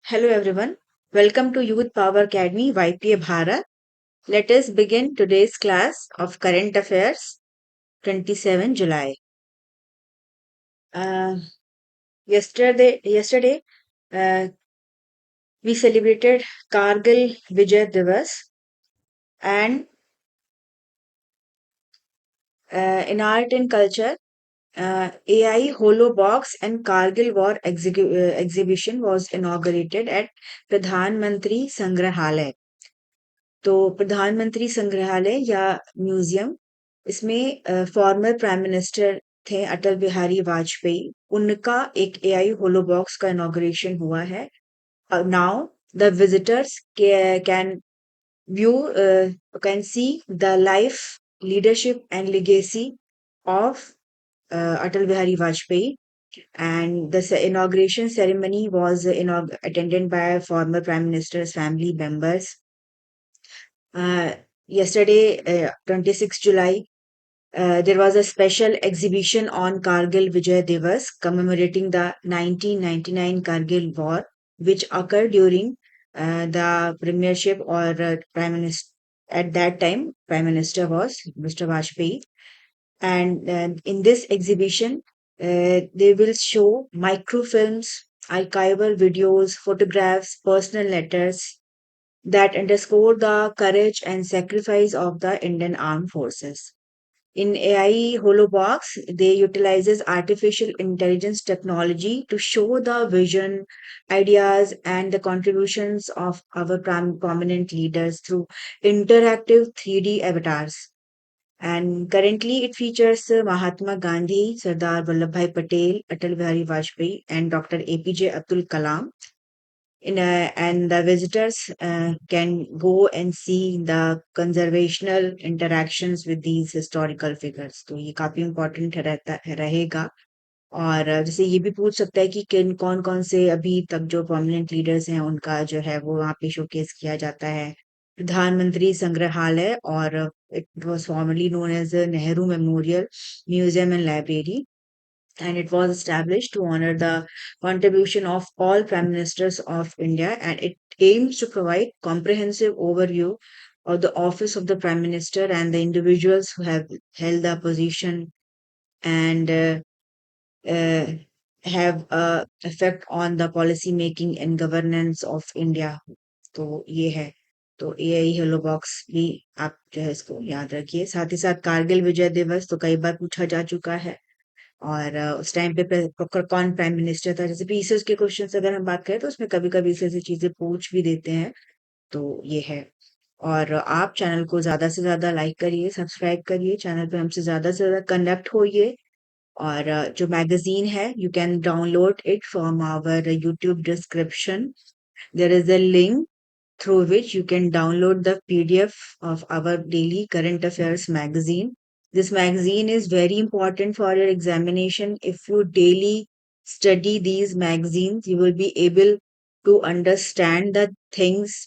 Hello everyone. Welcome to Youth Power Academy YPA Bharat. Let us begin today's class of Current Affairs 27 July. Uh, yesterday uh, we celebrated Kargil Vijay Divas, and in art and culture, AI Holo Box and Kargil War exhibition was inaugurated at Pradhan Mantri Sangrahalaya. तो प्रधानमंत्री संग्रहालय या museum, इसमें former prime minister थे अटल बिहारी वाजपेयी, उनका एक AI होलो box का inauguration हुआ है. Now the visitors can view can see the life, leadership and legacy of Atal Bihari Vajpayee, and the inauguration ceremony was attended by former prime minister's family members. Uh, Yesterday, 26 July, there was a special exhibition on Kargil Vijay Divas commemorating the 1999 Kargil War, which occurred during the premiership or prime minister. At that time, prime minister was Mr. Vajpayee, and in this exhibition, they will show microfilms, archival videos, photographs, personal letters that underscore the courage and sacrifice of the Indian Armed Forces. In AI Holobox, they utilizes artificial intelligence technology to show the vision, ideas, and the contributions of our prominent leaders through interactive 3D avatars. And currently, it features Mahatma Gandhi, Sardar Vallabhbhai Patel, Atal Bihari Vajpayee, and Dr. APJ Abdul Kalam. And the visitors can go and see the conservational interactions with these historical figures. तो ये काफी important रहेगा. और जैसे ये भी पूछ सकता है कि कौन कौन से अभी तक जो प्रोमिनेंट लीडर्स हैं उनका जो है वो वहाँ पे शोकेस किया जाता है. प्रधानमंत्री संग्रहालय, और it was formerly known as Nehru memorial museum and library, and it was established to honor the contribution of all prime ministers of India, and it aims to provide comprehensive overview of the office of the prime minister and the individuals who have held the position, and uh, have a effect on the policy making and governance of India. तो ये है. तो AI hello box भी आप जो है इसको याद रखिए. साथ ही साथ कारगिल विजय दिवस तो कई बार पूछा जा चुका है, और उस टाइम पे कौन प्राइम मिनिस्टर था. जैसे पीसीएस के क्वेश्चंस अगर हम बात करें तो उसमें कभी कभी इस ऐसी चीजें पूछ भी देते हैं. तो ये है. और आप चैनल को ज्यादा से ज्यादा लाइक करिए, सब्सक्राइब करिए, चैनल पे हमसे ज्यादा से ज्यादा कनेक्ट होइए. और जो मैगजीन है, you can download it from our YouTube description. There is a link through which you can download the PDF of our daily current affairs magazine. This magazine is very important for your examination. If you daily study these magazines, you will be able to understand the things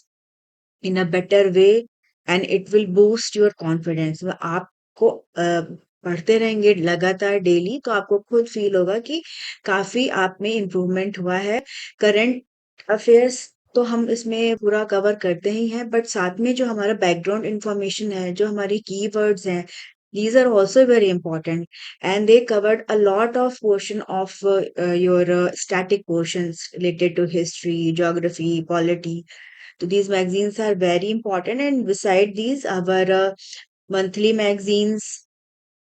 in a better way, and it will boost your confidence. आपको पढ़ते रहेंगे लगातार daily तो आपको खुद feel होगा कि काफी आप में इम्प्रूवमेंट हुआ है. करंट अफेयर्स तो हम इसमें पूरा कवर करते ही हैं, बट साथ में जो हमारा बैकग्राउंड इंफॉर्मेशन है, जो हमारी कीवर्ड्स हैं, these are also very important, and they covered a lot of portion of your static portions related to history, geography, polity. So these magazines are very important, and beside these, our monthly magazines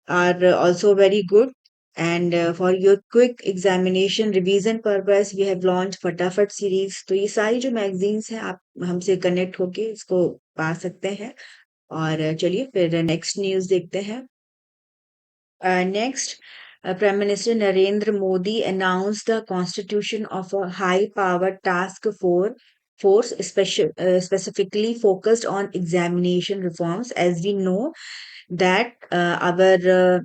are also very good. And for your quick examination revision purpose, we have launched फटाफट series. तो ये सारी जो magazines हैं आप हमसे connect होके इसको पा सकते हैं. और चलिए फिर next news देखते हैं. Next, Prime Minister Narendra Modi announced the constitution of a high-powered force specifically focused on examination reforms. As we know that our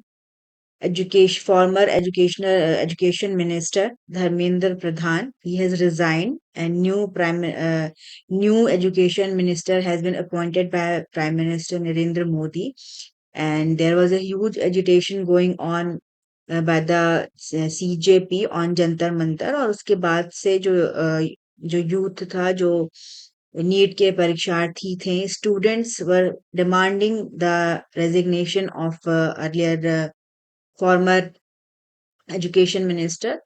education minister Dharmendra Pradhan, he has resigned, and new education minister has been appointed by Prime Minister Narendra Modi. And there was a huge agitation going on by the CJP on Jantar Mantar, और उसके बाद से जो जो youth था, जो NEET के परीक्षार्थी थे, students were demanding the resignation of earlier farmer education minister.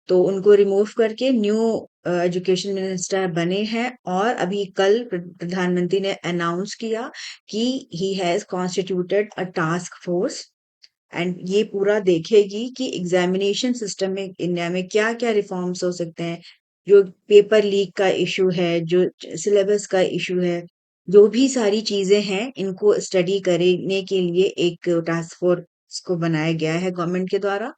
तो उनको रिमूव करके न्यू एजुकेशन मिनिस्टर बने हैं, और अभी कल प्रधानमंत्री ने अनाउंस किया कि he has constituted a task force, and ये पूरा देखेगी कि एग्जामिनेशन सिस्टम में इंडिया में क्या क्या रिफॉर्म्स हो सकते हैं। जो पेपर लीक का इशू है, जो सिलेबस का इशू है, जो भी सारी चीजें हैं, इनको स्टडी करने के लिए एक टास्क फोर्स को बनाया गया है गवर्नमेंट के द्वारा।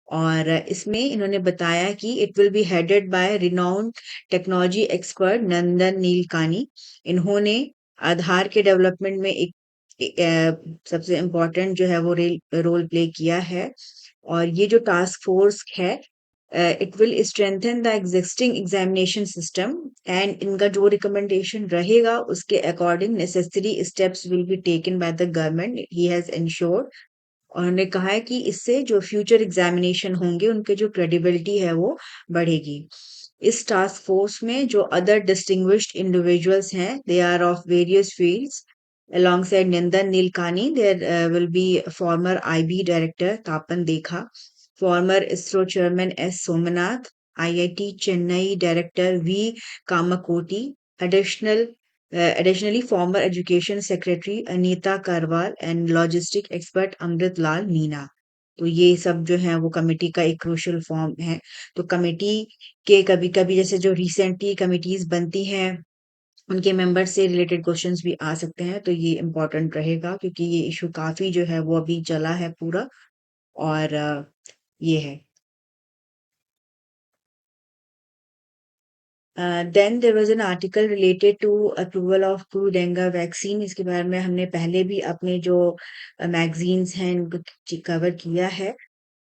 और इसमें इन्होंने बताया कि it will be headed by renowned technology expert Nandan Nilekani. इन्होंने आधार के डेवलपमेंट में सबसे इम्पोर्टेंट जो है वो रोल प्ले किया है। और ये जो टास्क फोर्स है, it will strengthen the existing examination system, and इनका जो रिकमेंडेशन रहेगा उसके according necessary steps will be taken by the government, he has insured. उन्होंने कहा है कि इससे जो फ्यूचर एग्जामिनेशन होंगे उनके जो क्रेडिबिलिटी है वो बढ़ेगी। इस टास्क फोर्स में जो अदर डिस्टिंग्विश्ड इंडिविजुअल्स हैं, they are of various fields. Alongside Nandan Nilekani, there will be former IB director Tapan Dekha, former ISRO chairman S. Somanath, IIT Chennai director V. Kamakoti, additionally former education secretary Anita Karwal and logistic expert Amrit Lal Meena। तो ये सब जो है वो committee का एक crucial form है। तो कमेटी के कभी कभी जैसे जो रिसेंटली कमिटीज बनती हैं, उनके मेंबर्स से रिलेटेड क्वेश्चंस भी आ सकते हैं, तो ये इम्पोर्टेंट रहेगा क्योंकि ये इशू काफी जो है वो अभी चला है पूरा। और ये है। Then there was an article related to approval of Qdenga vaccine. इसके बारे में हमने पहले भी अपने जो मैगजीन्स हैं इनको कवर किया है,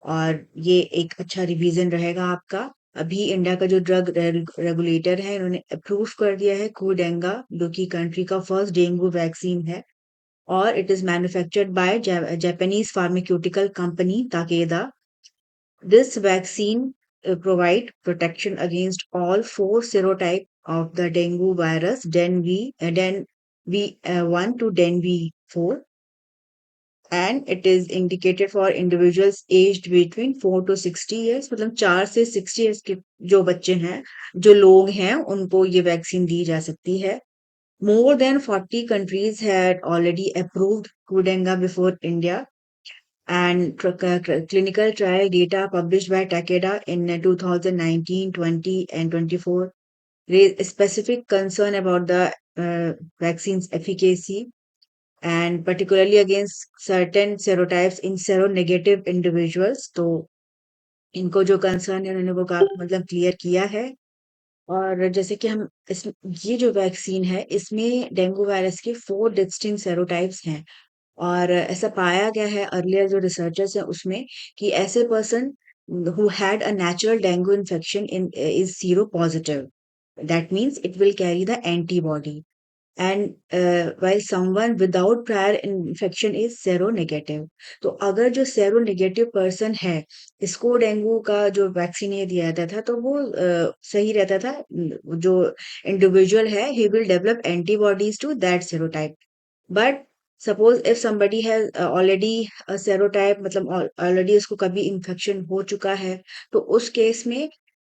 और ये एक अच्छा रिवीजन रहेगा आपका। अभी इंडिया का जो ड्रग रेगुलेटर है, इन्होंने अप्रूव कर दिया है क्रूडेंगा, जो कि कंट्री का फर्स्ट डेंगू वैक्सीन है, or it is manufactured by Japanese pharmaceutical company Takeda. This vaccine provide protection against all four serotype of the dengue virus, Den V1 to Den V4, and it is indicated for individuals aged between 4 to 60 years। मतलब 4 से 60 years के जो बच्चे हैं, जो लोग हैं, उनको ये वैक्सीन दी जा सकती है। More than 40 countries had already approved Kudenga before India, and clinical trial data published by Takeda in 2019, 20, and 24 raised specific concern about the vaccine's efficacy, and particularly against certain serotypes in seronegative individuals। तो इनको जो concern है उन्होंने वो मतलब clear किया है। और जैसे कि हम इस ये जो वैक्सीन है, इसमें डेंगू वायरस के 4 डिस्टिंक्ट सेरोटाइप्स हैं। और ऐसा पाया गया है अर्लियर जो रिसर्चर्स हैं उसमें, कि ऐसे person who had a natural dengue infection is seropositive, that means it will carry the antibody, and while someone without prior infection is seronegative। तो अगर जो सेरोनेगेटिव पर्सन है, इसको डेंगू का जो वैक्सीन ये दिया जाता था, तो वो सही रहता था। जो इंडिविजुअल है, he will develop antibodies to that serotype। But suppose if somebody has already serotype, मतलब ऑलरेडी उसको कभी इन्फेक्शन हो चुका है, तो उस केस में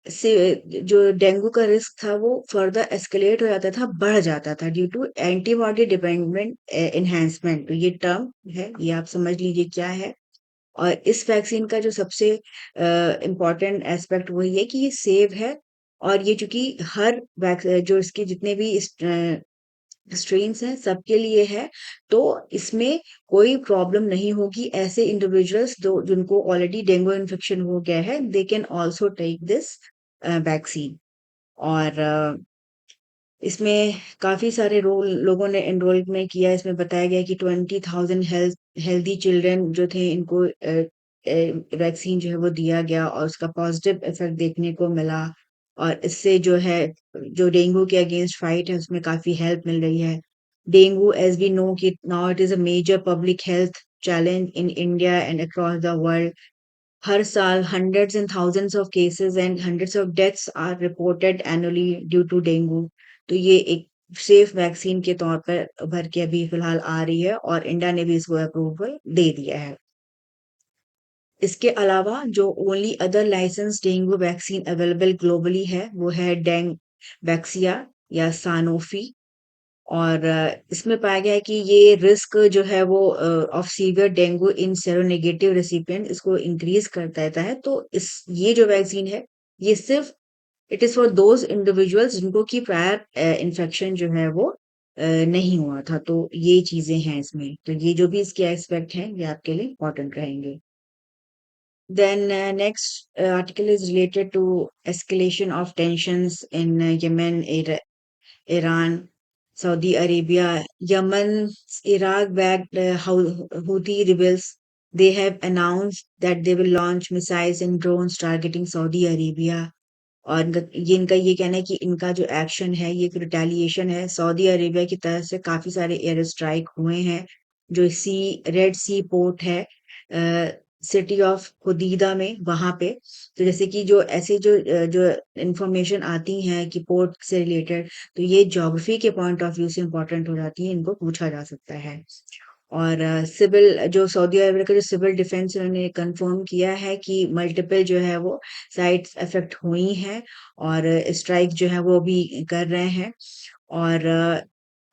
से जो डेंगू का रिस्क था वो फर्दर एस्केलेट हो जाता था, बढ़ जाता था, due to antibody dependent enhancement. तो ये टर्म है, ये आप समझ लीजिए क्या है। और इस वैक्सीन का जो सबसे इम्पोर्टेंट एस्पेक्ट वही है कि ये सेव है, और ये चूंकि हर जो इसके जितने भी स्ट्रेन्स हैं सबके लिए है, तो इसमें कोई प्रॉब्लम नहीं होगी। ऐसे इंडिविजुअल्स जो जिनको ऑलरेडी डेंगू इन्फेक्शन हो गया है, they can also take this vaccine. और इसमें काफी सारे रोल लोगों ने एनरोलमेंट किया। इसमें बताया गया कि 20,000 हेल्दी चिल्ड्रन जो थे, इनको वैक्सीन जो है वो दिया गया, और उसका पॉजिटिव इफेक्ट देखने को मिला। और इससे जो है, जो डेंगू के अगेंस्ट फाइट है उसमें काफी हेल्प मिल रही है। डेंगू, एज वी नो कि now it is a major public health challenge in India and across the world. हर साल hundreds and thousands of cases and hundreds of deaths are reported annually due to dengue. तो ये एक safe vaccine के तौर पर उभर के अभी फिलहाल आ रही है और इंडिया ने भी इसको अप्रूवल दे दिया है। इसके अलावा जो only other license dengue vaccine available globally है वो है डेंग वैक्सिया या सानोफी। और इसमें पाया गया है कि ये रिस्क जो है वो of severe dengue in seronegative recipient इसको इंक्रीज कर देता है। तो इस ये जो वैक्सीन है ये सिर्फ it is for those individuals जिनको की प्रायर इन्फेक्शन जो है वो नहीं हुआ था। तो ये चीजें हैं इसमें, तो ये जो भी इसके एस्पेक्ट हैं ये आपके लिए इम्पोर्टेंट रहेंगे। Then next article is related to escalation of tensions in Yemen, Iran, Saudi Arabia. Yemen's Iraq-backed Houthi rebels, they have announced that they will launch missiles and drones targeting Saudi Arabia। और इनका ये कहना है कि इनका जो action है ये एक रिटेलिएशन है। सऊदी अरेबिया की तरफ से काफी सारे एयर स्ट्राइक हुए हैं जो रेड सी पोर्ट है सिटी ऑफ हुदीदा में वहां पे। तो जैसे कि जो ऐसे जो इंफॉर्मेशन आती हैं कि पोर्ट से रिलेटेड, तो ये ज्योग्राफी के पॉइंट ऑफ व्यू से इंपॉर्टेंट हो जाती है, इनको पूछा जा सकता है। और सिविल जो सऊदी अरब का जो सिविल डिफेंस उन्होंने कंफर्म किया है कि मल्टीपल जो है वो साइट्स अफेक्ट हुई हैं और स्ट्राइक जो है वो अभी कर रहे हैं। और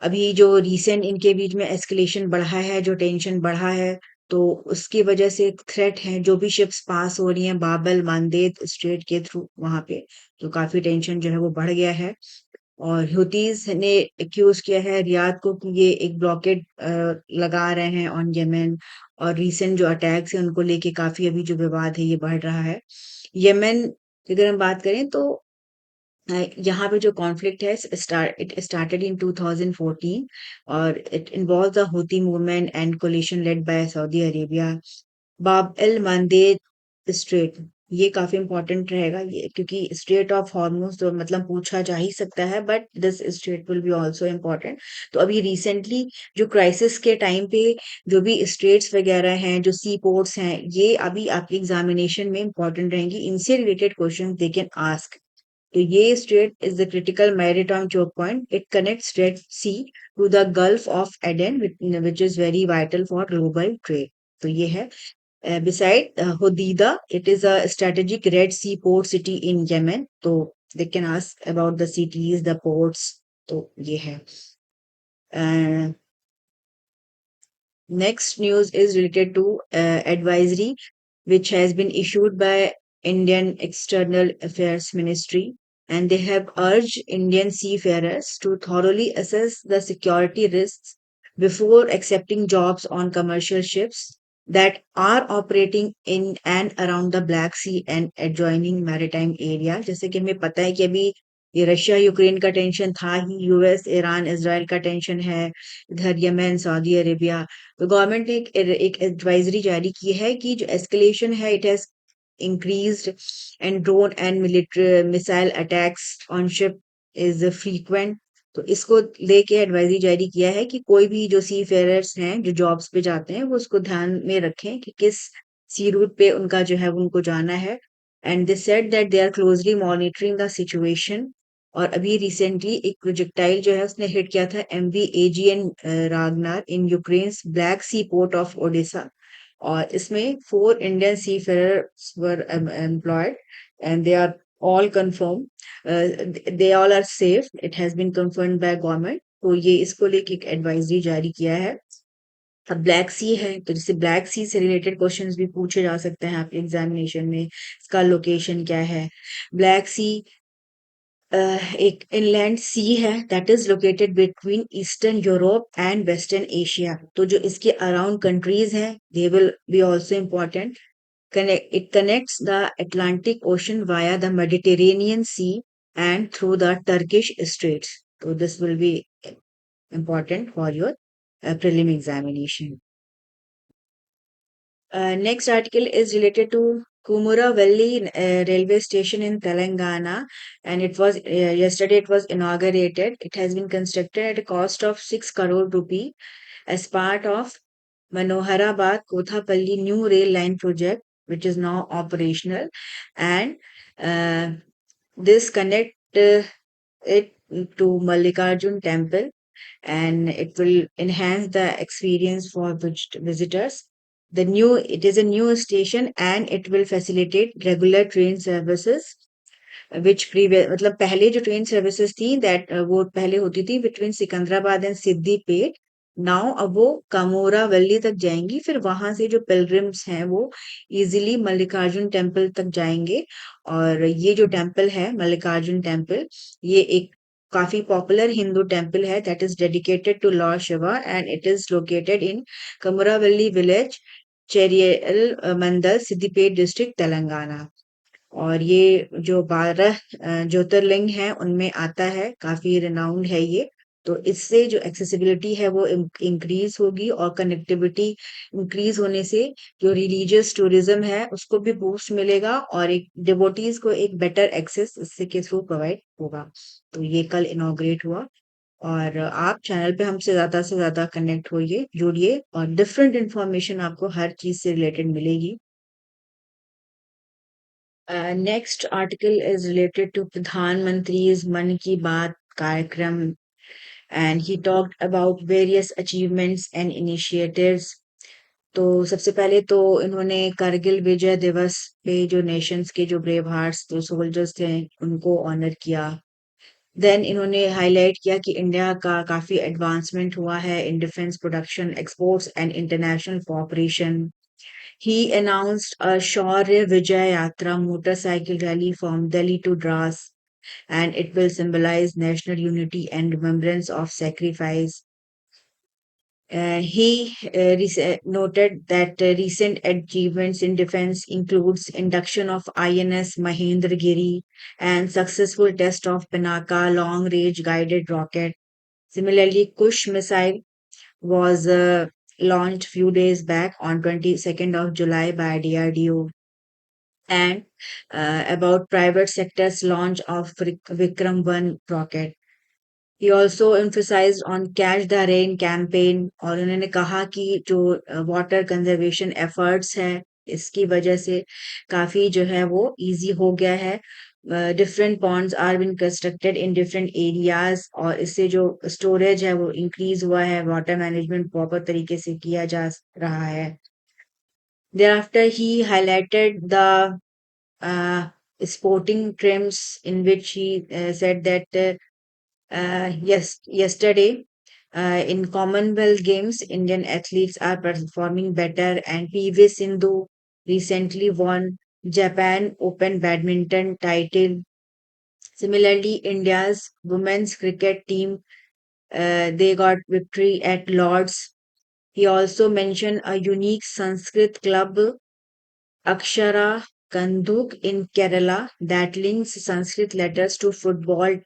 अभी जो रिसेंट इनके बीच में एस्केलेशन बढ़ा है, जो टेंशन बढ़ा है, तो उसकी वजह से एक थ्रेट है जो भी शिप्स पास हो रही हैं बाबल मांदेद स्ट्रेट के थ्रू वहां पे, तो काफी टेंशन जो है वो बढ़ गया है। और हुतीज ने एक्यूज किया है रियाद को कि ये एक ब्लॉकेड लगा रहे हैं ऑन येमेन। और रीसेंट जो अटैक्स हैं उनको लेके काफी अभी जो विवाद है ये बढ़ रहा है। येमेन की अगर हम बात करें तो यहाँ पे जो कॉन्फ्लिक्ट है इट स्टार्टेड इन 2014 और it involve the Houthi movement and coalition led by Saudi Arabia. Bab el Mandeb strait, ये काफी इंपॉर्टेंट रहेगा ये, क्योंकि स्ट्रेट ऑफ हॉर्मोज तो मतलब पूछा जा ही सकता है, but this straight will be also important. तो अभी रिसेंटली जो क्राइसिस के टाइम पे जो भी स्ट्रेट्स वगैरह हैं, जो सी पोर्ट्स हैं, ये अभी आपके एग्जामिनेशन में इंपॉर्टेंट रहेंगी, इनसे related question they can ask. तो ये straight is the critical maritime choke point. It connects Red Sea to the Gulf of Aden, which is very vital for global trade. तो ये है। Beside Hodeidah, it is a strategic Red Sea port city in Yemen. तो they can ask about the cities, the ports. तो ये है। Next news is related to advisory which has been issued by Indian External Affairs Ministry, and they have urged Indian seafarers to thoroughly assess the security risks before accepting jobs on commercial ships that are operating in and around the Black Sea and adjoining maritime area। जैसे कि हमें पता है कि अभी ये Russia Ukraine का tension था ही, यूएस ईरान इसराइल का टेंशन है, इधर यमन सऊदी अरेबिया। तो गवर्नमेंट ने एक एडवाइजरी जारी की है कि जो एस्केलेशन है it has increased and drone and military missile attacks on ship is frequent. तो इसको लेके एडवाइजरी जारी किया है कि कोई भी जो सी फेयरर्स हैं जो जॉब्स पे जाते हैं वो उसको ध्यान में रखें कि किस सी रूट पे उनका जो है वो उनको जाना है। And they said that they are closely monitoring the situation. और अभी रिसेंटली एक प्रोजेक्टाइल जो है उसने हिट किया था MV AGN Ragnar in Ukraine's Black Sea port of Odesa. और इसमें 4 Indian seafarers were employed and they are all confirm, they all are safe, it has been confirmed by government. तो ये इसको लेके एक advisory जारी किया है। अब ब्लैक सी है तो जैसे ब्लैक सी से रिलेटेड क्वेश्चंस भी पूछे जा सकते हैं आपके एग्जामिनेशन में, इसका लोकेशन क्या है। ब्लैक सी एक इनलैंड सी है that is located between eastern Europe and western Asia. तो जो इसके अराउंड कंट्रीज हैं they will be also important. It connects the Atlantic Ocean via the Mediterranean Sea and through the Turkish Straits. So this will be important for your prelim examination. Next article is related to Kumuravelli railway station in Telangana, and it was yesterday it was inaugurated. It has been constructed at a cost of 6 crore rupee as part of Manoharabad Kothapalli new rail line project, which is now operational, and uh, this connect it to Mallikarjun temple, and it will enhance the experience for visitors. It is a new station and it will facilitate regular train services which previous मतलब पहले जो train services थी that वो पहले होती थी between Secunderabad and Siddipet. Now अब वो कामोरावली तक जाएंगी, फिर वहां से जो पिलग्रिम्स हैं वो इजीली मल्लिकार्जुन टेम्पल तक जाएंगे। और ये जो टेम्पल है मल्लिकार्जुन टेम्पल, ये एक काफी पॉपुलर हिंदू टेम्पल है that is dedicated to lord Shiva and it is located in Kamaravalli village, Cheriyal mandal, Siddipet district, Telangana. और ये जो 12 ज्योतिर्लिंग हैं उनमें आता है, काफी रिनाउंड है ये। तो इससे जो एक्सेसिबिलिटी है वो इंक्रीज होगी और कनेक्टिविटी इंक्रीज होने से जो रिलीजियस टूरिज्म है उसको भी बूस्ट मिलेगा और एक डिवोटीज को एक बेटर एक्सेस इससे के थ्रू प्रोवाइड होगा। तो ये कल इनॉग्रेट हुआ। और आप चैनल पे हमसे से ज्यादा कनेक्ट होइए, जुड़िए और डिफरेंट इंफॉर्मेशन आपको हर चीज से रिलेटेड मिलेगी। Next article is related to Pradhan Mantri's Mann Ki Baat कार्यक्रम, and he talked about various achievements and initiatives. तो सबसे पहले तो इन्होंने करगिल विजय दिवस पे जो नेशंस के जो ब्रेव हार्ट्स जो सोल्जर्स थे उनको ऑनर किया। देन इन्होंने हाईलाइट किया कि इंडिया का काफी एडवांसमेंट हुआ है in defence production, exports and international cooperation. He announced a Shaurya Vijay Yatra motorcycle rally from Delhi to Dras, and it will symbolize national unity and remembrance of sacrifice. He noted that recent achievements in defense includes induction of INS Mahendragiri and successful test of Pinaka long-range guided rocket. Similarly, Kush missile was launched few days back on 22nd of July by DRDO. And about private sector's launch of Vikram 1 rocket. He also emphasized on Catch the Rain campaign और उन्होंने कहा कि जो water conservation efforts हैं इसकी वजह से काफी जो है वो इजी हो गया है। Different ponds are been constructed in different areas और इससे जो स्टोरेज है वो इंक्रीज हुआ है, वाटर मैनेजमेंट प्रॉपर तरीके से किया जा रहा है। Thereafter, he highlighted the uh, sporting trims in which he said that yesterday in Commonwealth Games, Indian athletes are performing better, and PV Sindhu recently won Japan Open badminton title. Similarly, India's women's cricket team they got victory at Lords. He also mentioned a unique Sanskrit club, Akshara Kanduk in Kerala, that links Sanskrit letters to football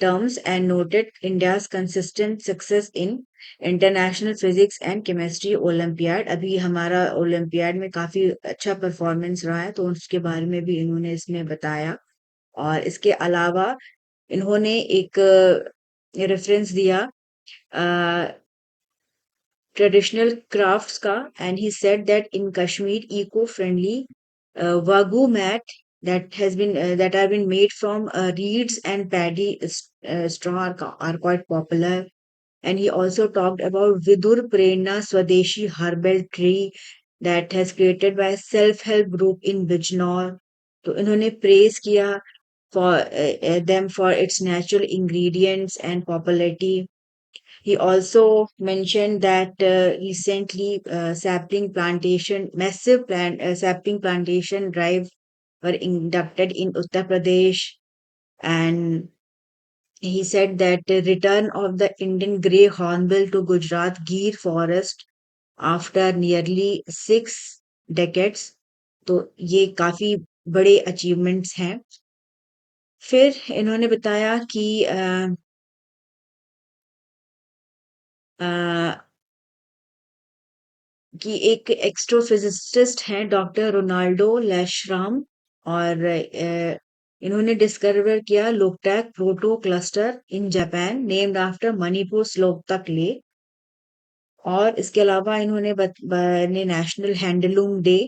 terms and noted India's consistent success in international physics and chemistry olympiad. अभी हमारा olympiad में काफी अच्छा performance रहा है तो उसके बारे में भी इन्होंने इसमें बताया। और इसके अलावा इन्होंने एक रेफरेंस दिया ट्रेडिशनल क्राफ्ट्स का, and he said that in Kashmir eco friendly wagyu mat that have been made from reeds and paddy straw are quite popular. And he also talked about Vidur Prerna Swadeshi herbal tree that has created by a self-help group in Bijnor. तो इन्होंने praise किया for them for its natural ingredients and popularity. He also mentioned that recently sapling plantation drive were inducted in Uttar Pradesh, and he said that the return of the Indian grey hornbill to Gujarat Gir forest after nearly 6 decades. तो ये काफी बड़े achievements हैं। फिर इन्होंने बताया अ, कि एक एक्स्ट्रोफिजिसिस्ट हैं डॉक्टर रोनाल्डो लैशराम, और इन्होंने डिस्कवर किया Loktak proto cluster in Japan named after Manipur Loktak lake. और इसके अलावा इन्होंने नेशनल हैंडलूम डे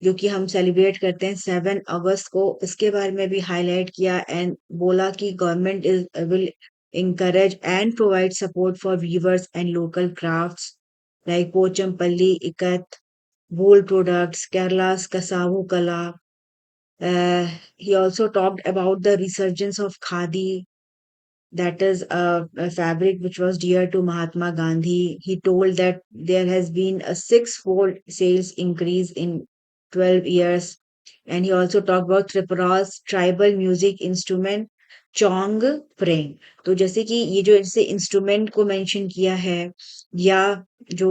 जो कि हम सेलिब्रेट करते हैं 7 अगस्त को, इसके बारे में भी हाईलाइट किया एंड बोला कि government is will encourage and provide support for weavers and local crafts like Pochampalli Ikat, wool products, Kerala's Kasavu Kala. He also talked about the resurgence of Khadi, that is a fabric which was dear to Mahatma Gandhi. He told that there has been a six-fold sales increase in 12 years. And he also talked about Tripura's tribal music instrument चोंग प्रेंग. तो जैसे कि ये जो ऐसे instrument को mention किया है या जो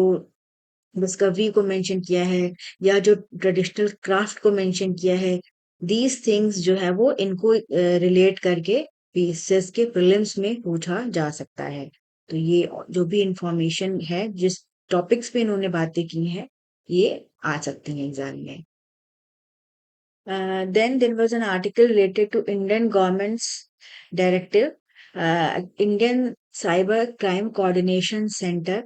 डिस्कवरी को मेंशन किया है या जो ट्रेडिशनल क्राफ्ट को मेंशन किया है, दीज थिंग्स जो है वो इनको रिलेट करके पीसीएस के प्रीलिम्स में पूछा जा सकता है. तो ये जो भी इंफॉर्मेशन है जिस टॉपिक्स पे इन्होंने बातें की हैं ये आ सकती हैं एग्जाम में. Then there was an article related to Indian government's directive. Indian Cyber Crime Coordination Center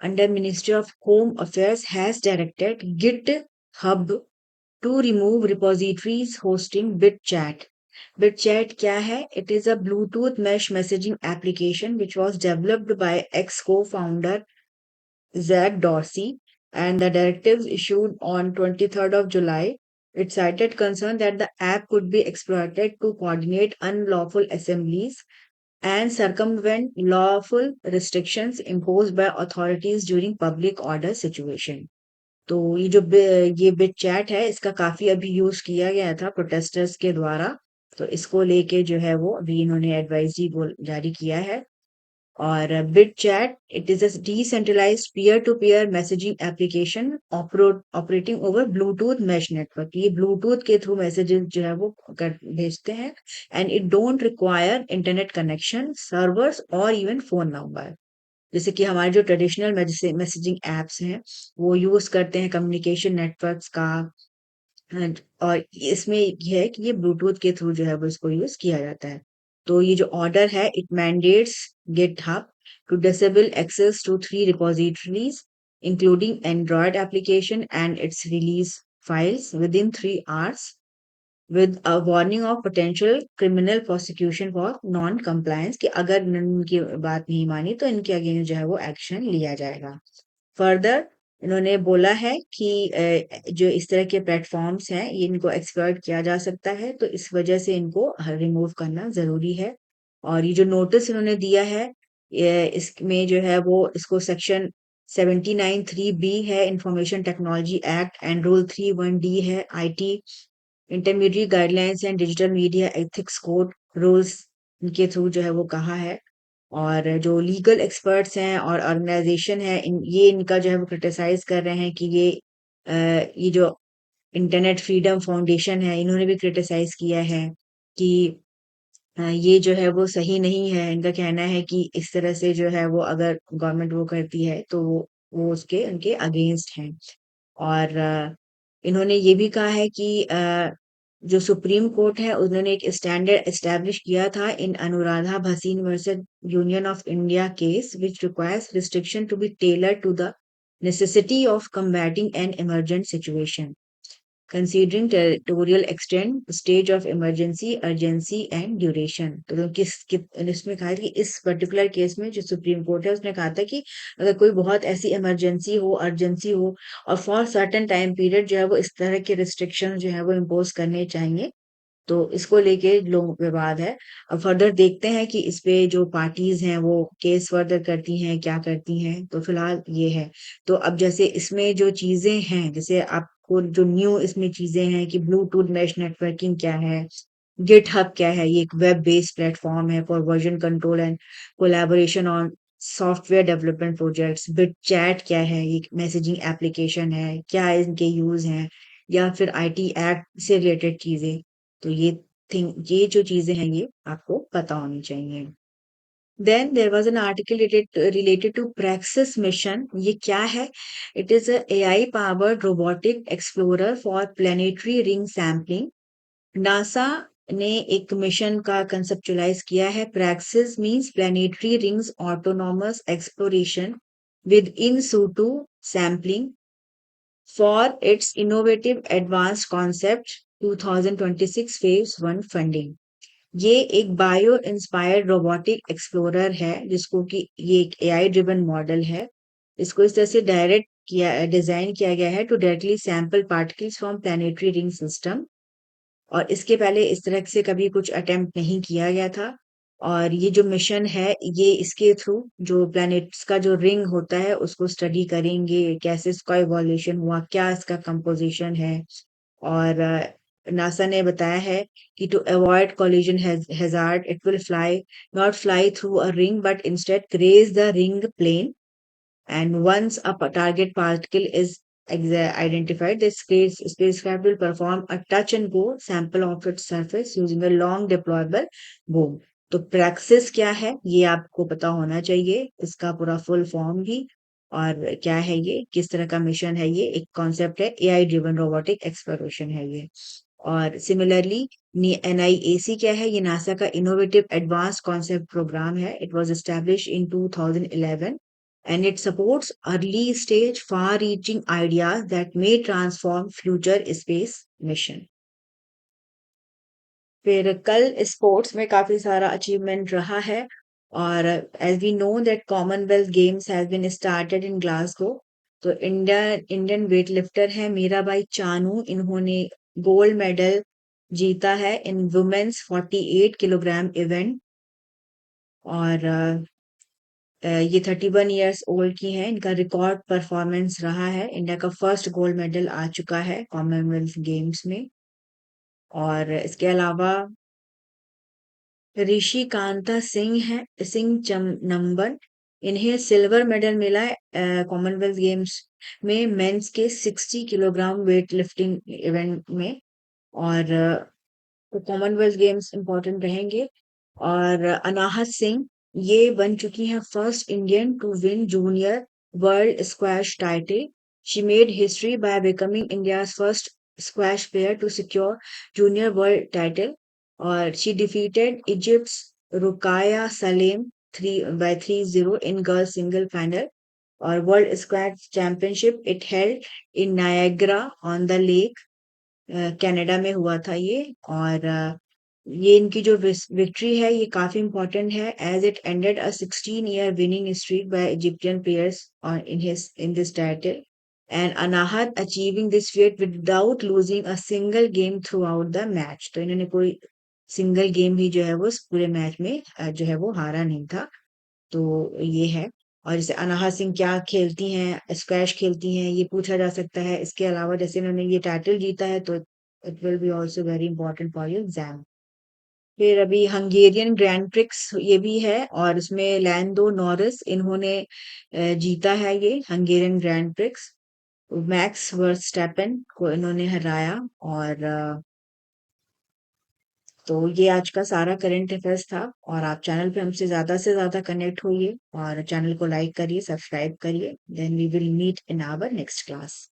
under Ministry of Home Affairs has directed GitHub to remove repositories hosting BitChat. BitChat क्या है? It is a Bluetooth mesh messaging application which was developed by ex co-founder Zach Dorsey, and the directives issued on 23rd of July. It cited concern that the app could be exploited to coordinate unlawful assemblies and circumvent lawful restrictions imposed by authorities during public order situation. तो ये bit chat है इसका काफी अभी use किया गया था protesters के द्वारा. तो इसको लेके जो है वो अभी इन्होंने एडवाइजरी जारी किया है. और Bitchat it is a decentralised peer to peer messaging application operating over Bluetooth mesh network. ये ब्लूटूथ के थ्रू मैसेजेस जो है वो भेजते हैं and it don't require internet connection, servers और इवन फोन नंबर. जैसे कि हमारे जो ट्रेडिशनल मैसेजिंग एप्स हैं वो यूज करते हैं कम्युनिकेशन नेटवर्क्स का. और इसमें ये है कि ये ब्लूटूथ के थ्रू जो है वो इसको यूज किया जाता है. तो ये जो ऑर्डर है it mandates GitHub to disable access to 3 repositories including Android application and its release files within 3 hours with a warning of potential criminal prosecution for non-compliance कि अगर इनकी बात नहीं मानी तो इनके अगेंस्ट जो है वो एक्शन लिया जाएगा. फर्दर इन्होंने बोला है कि जो इस तरह के प्लेटफॉर्म्स हैं ये इनको एक्सप्लॉइट किया जा सकता है तो इस वजह से इनको रिमूव करना जरूरी है. और ये जो नोटिस इन्होंने दिया है इसमें जो है वो इसको सेक्शन 79(3)(b है information technology act and rule 3(1)(d) है IT intermediate guidelines and digital media ethics code rules के थ्रू जो है वो कहा है. और जो लीगल एक्सपर्ट्स हैं और ऑर्गेनाइजेशन है ये इनका जो है वो क्रिटिसाइज कर रहे हैं कि ये जो इंटरनेट फ्रीडम फाउंडेशन है इन्होंने भी क्रिटिसाइज किया है कि ये जो है वो सही नहीं है. इनका कहना है कि इस तरह से जो है वो अगर गवर्नमेंट वो करती है तो वो उसके उनके अगेंस्ट हैं. और इन्होंने ये भी कहा है कि जो सुप्रीम कोर्ट है उन्होंने एक स्टैंडर्ड एस्टैब्लिश किया था in Anuradha Bhasin versus Union of India case which requires restriction to be tailored to the necessity of combating an emergent situation considering territorial extent, stage of emergency, urgency and duration. तो इसमें कहा है कि इस particular case में जो supreme court है उसने कहा था कि अगर कोई बहुत ऐसी इमरजेंसी हो, अर्जेंसी हो और फॉर सर्टेन टाइम पीरियड जो है वो इस तरह के रिस्ट्रिक्शन जो है वो इम्पोज करने चाहिए. तो इसको लेके लोग विवाद है. अब फर्दर देखते हैं कि इस पे जो पार्टीज हैं वो केस फर्दर करती हैं क्या करती हैं. तो फिलहाल ये है. तो अब जैसे इसमें जो चीजें हैं जैसे आपको जो न्यू इसमें चीजें हैं कि ब्लूटूथ मैश नेटवर्किंग क्या है, गिटहब क्या है, ये एक वेब बेस्ड प्लेटफॉर्म है for version control and collaboration on software development projects. Bit chat क्या है, ये मैसेजिंग एप्लीकेशन है, क्या इनके यूज हैं या फिर आईटी एक्ट से रिलेटेड चीजें. तो ये जो चीजें हैं ये आपको पता होनी चाहिए. Then there was an article related to Praxis mission. ये क्या है? It is a AI powered robotic explorer for planetary ring sampling. NASA ने एक मिशन का कंसेप्चुलाइज किया है. Praxis means planetary rings autonomous exploration with in situ sampling for its innovative advanced concept 2026 phase 1 funding. ये एक bio inspired robotic explorer है जिसको कि ये एक एआई ड्रिवन मॉडल है। इसको इस तरह से डायरेक्ट किया डिजाइन किया गया है to directly sample particles from planetary ring system, और इसके पहले इस तरह से कभी कुछ अटेम्प्ट नहीं किया गया था। और ये जो मिशन है ये इसके थ्रू जो प्लैनेट्स का जो रिंग होता है उसको स्टडी करेंगे, कैसे इसका इवोल्यूशन हुआ, क्या इसका कंपोजिशन है। और नासा ने बताया है कि to avoid collision hazard it will fly not fly through a ring but instead graze the ring plane, and once a target particle is identified, the spacecraft will perform a touch and go sample of its surface using a long deployable boom. तो praxis क्या है ये आपको पता होना चाहिए, इसका पूरा फुल फॉर्म भी, और क्या है ये, किस तरह का मिशन है, ये एक कॉन्सेप्ट है, एआई ड्रिवन रोबोटिक एक्सप्लोरेशन है ये। और सिमिलरली एनआईएसी क्या है, ये नासा का इनोवेटिव एडवांस कॉन्सेप्ट प्रोग्राम है। It was established in 2011 and it supports early stage far reaching ideas that may transform future space mission. फिर कल स्पोर्ट्स में काफी सारा अचीवमेंट रहा है, और as we know that Commonwealth Games has been started in Glasgow. तो Indian weightlifter है मीराबाई चानू, इन्होंने गोल्ड मेडल जीता है इन वुमेन्स 48 किलोग्राम इवेंट। और ये 31 ईयर्स ओल्ड की हैं, इनका रिकॉर्ड परफॉर्मेंस रहा है, इंडिया का फर्स्ट गोल्ड मेडल आ चुका है कॉमनवेल्थ गेम्स में। और इसके अलावा ऋषि कांता सिंह नंबन, इन्हें सिल्वर मेडल मिला है कॉमनवेल्थ गेम्स में मेंस के 60 किलोग्राम वेट लिफ्टिंग इवेंट में। और तो कॉमनवेल्थ गेम्स इंपॉर्टेंट रहेंगे। और अनाहत सिंह ये बन चुकी हैं first Indian to win junior world squash title. She made history by becoming India's first squash player to secure junior world title. और she defeated Egypt's Rukaya Salem 3-0 in girls single final. और world squash championship it held in Niagara on the lake, Canada में हुआ था ये। और ये इनकी जो विक्ट्री है ये काफी इंपॉर्टेंट है as it ended a 16-year winning streak by Egyptian players in this title, and Anahat achieving this feat without losing a single game throughout the match. तो इन्होंने कोई सिंगल गेम भी जो है वो इस पूरे मैच में जो है वो हारा नहीं था। तो ये है। और जैसे अनाहत सिंह क्या खेलती हैं, स्क्वैश खेलती हैं, ये पूछा जा सकता है। इसके अलावा जैसे इन्होंने ये टाइटल जीता है तो it will B also very important for your exam. फिर अभी हंगेरियन ग्रैंड प्रिक्स ये भी है, और इसमें लैंडो नॉरिस इन्होंने जीता है ये Hungarian grand prix. Max Verstappen को इन्होंने हराया। और तो ये आज का सारा करंट अफेयर्स था। और आप चैनल पे हमसे ज्यादा से ज्यादा कनेक्ट होइए और चैनल को लाइक करिए, सब्सक्राइब करिए। Then we will meet in our next class.